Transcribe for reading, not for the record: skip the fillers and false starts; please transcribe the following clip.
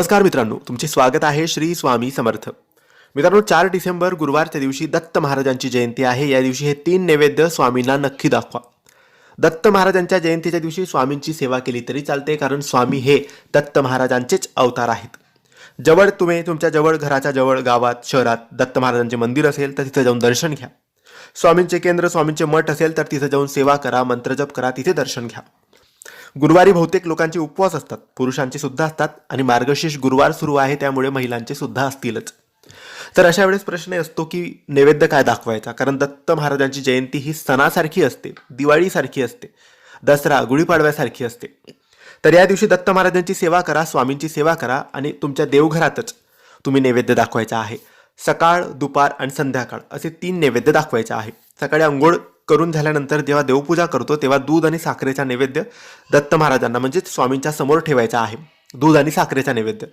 नमस्कार मित्रांनो, तुमचे स्वागत आहे श्री स्वामी समर्थ. मित्रांनो, 4 डिसेंबर गुरुवारच्या दिवशी दत्त महाराजांची जयंती आहे. या दिवशी हे 3 नैवेद्य स्वामींना नक्की दाखवा. दत्त महाराजांच्या जयंतीच्या दिवशी स्वामींची सेवा केली तरी चालते, कारण स्वामी हे दत्त महाराजांचेच अवतार आहेत. तुमच्या जवळ, घराच्या जवळ, गावात, शहरात दत्त महाराजांचे मंदिर असेल तर तिथे जाऊन दर्शन घ्या. स्वामींचे केंद्र, स्वामींचे मठ असेल तर तिथे जाऊन सेवा करा, मंत्रजप करा, तिथे दर्शन घ्या. गुरुवारी बहुतेक लोकांचे उपवास असतात, पुरुषांचे सुद्धा असतात, आणि मार्गशीर्ष गुरुवार सुरू आहे त्यामुळे महिलांचे सुद्धा असतीलच. तर अशा वेळेस प्रश्न असतो की नैवेद्य काय दाखवायचा, कारण दत्त महाराजांची जयंती ही सणासारखी असते, दिवाळीसारखी असते, दसरा गुढीपाडव्यासारखी असते. तर या दिवशी दत्त महाराजांची सेवा करा, स्वामींची सेवा करा, आणि तुमच्या देवघरातच तुम्ही नैवेद्य दाखवायचा आहे. सकाळ, दुपार आणि संध्याकाळ असे 3 नैवेद्य दाखवायचे आहे. सकाळी अंघोळ करून झाल्यानंतर जेव्हा देवपूजा करतो तेव्हा दूध आणि साखरेचा नैवेद्य दत्त महाराजांना म्हणजेच स्वामींच्या समोर ठेवायचा आहे. दूध आणि साखरेचा नैवेद्य.